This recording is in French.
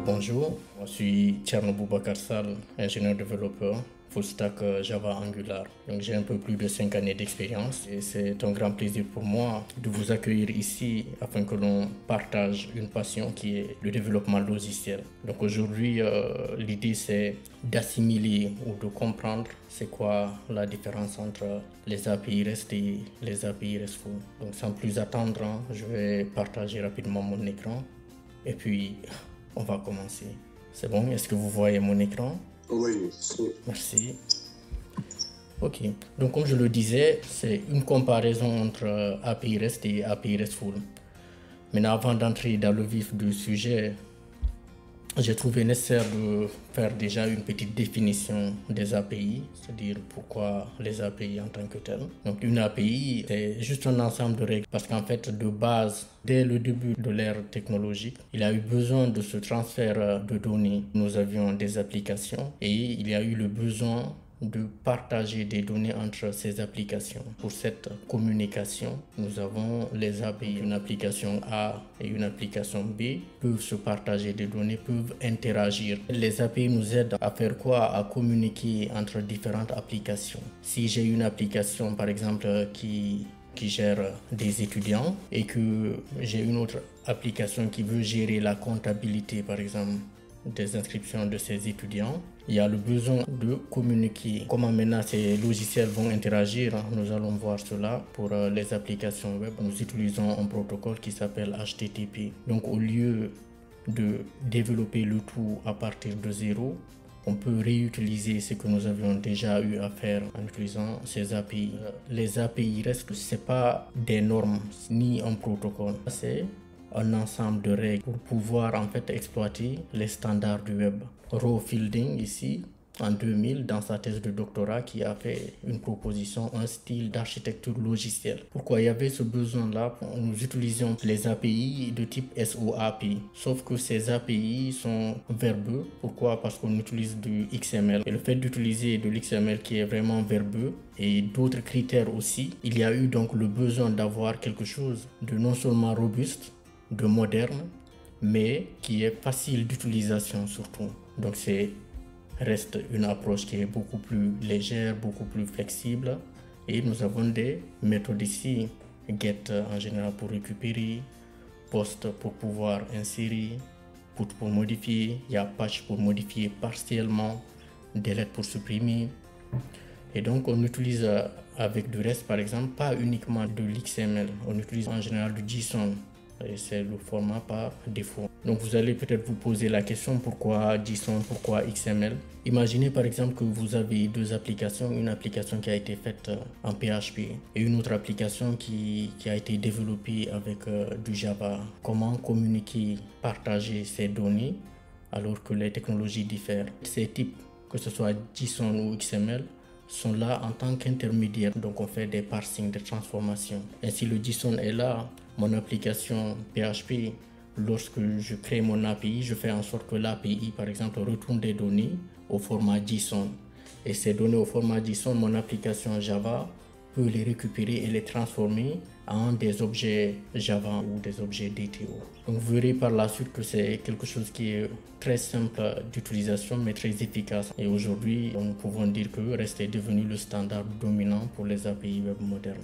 Bonjour, je suis Thierno Boubacar Sall, ingénieur développeur full stack Java Angular. Donc j'ai un peu plus de 5 années d'expérience et c'est un grand plaisir pour moi de vous accueillir ici afin que l'on partage une passion qui est le développement logiciel. Donc aujourd'hui, l'idée c'est d'assimiler ou de comprendre c'est quoi la différence entre les API REST et les API RESTful. Donc sans plus attendre, je vais partager rapidement mon écran et puis on va commencer. C'est bon? Est-ce que vous voyez mon écran? Oui, Merci. Ok. Donc, comme je le disais, c'est une comparaison entre API REST et API RESTful. Maintenant, avant d'entrer dans le vif du sujet, j'ai trouvé nécessaire de faire déjà une petite définition des API, c'est-à-dire pourquoi les API en tant que telles. Donc une API, c'est juste un ensemble de règles parce qu'en fait, de base, dès le début de l'ère technologique, il a eu besoin de ce transfert de données. Nous avions des applications et il y a eu le besoin de partager des données entre ces applications. Pour cette communication, nous avons les API. Une application A et une application B peuvent se partager des données, peuvent interagir. Les API nous aident à faire quoi? À communiquer entre différentes applications. Si j'ai une application, par exemple, qui gère des étudiants et que j'ai une autre application qui veut gérer la comptabilité, par exemple, des inscriptions de ces étudiants, il y a le besoin de communiquer. Comment maintenant ces logiciels vont interagir, nous allons voir cela. Pour les applications web, nous utilisons un protocole qui s'appelle HTTP. Donc au lieu de développer le tout à partir de zéro, on peut réutiliser ce que nous avions déjà eu à faire en utilisant ces API. Les API restent, c'est pas des normes ni un protocole, c'est un ensemble de règles pour pouvoir en fait exploiter les standards du web. Roe Fielding ici en 2000 dans sa thèse de doctorat qui a fait une proposition, un style d'architecture logicielle. Pourquoi il y avait ce besoin-là? Nous utilisions les API de type SOAP, sauf que ces API sont verbeux. Pourquoi? Parce qu'on utilise du XML. Et le fait d'utiliser de l'XML qui est vraiment verbeux et d'autres critères aussi, il y a eu donc le besoin d'avoir quelque chose de non seulement robuste, de moderne, mais qui est facile d'utilisation surtout. Donc c'est reste une approche qui est beaucoup plus légère, beaucoup plus flexible. Et nous avons des méthodes ici, get en général pour récupérer, post pour pouvoir insérer, put pour modifier, il y a patch pour modifier partiellement, delete pour supprimer. Et donc on utilise avec du REST par exemple, pas uniquement de l'XML, on utilise en général du JSON. Et c'est le format par défaut. Donc vous allez peut-être vous poser la question pourquoi JSON, pourquoi XML. Imaginez par exemple que vous avez deux applications, une application qui a été faite en PHP et une autre application qui a été développée avec du Java. Comment communiquer, partager ces données alors que les technologies diffèrent? Ces types, que ce soit JSON ou XML, sont là en tant qu'intermédiaire. Donc on fait des parsing, des transformations. Ainsi le JSON est là. Mon application PHP, lorsque je crée mon API, je fais en sorte que l'API, par exemple, retourne des données au format JSON. Et ces données au format JSON, mon application Java peut les récupérer et les transformer en des objets Java ou des objets DTO. Donc vous verrez par la suite que c'est quelque chose qui est très simple d'utilisation mais très efficace. Et aujourd'hui, nous pouvons dire que REST est devenu le standard dominant pour les API web modernes.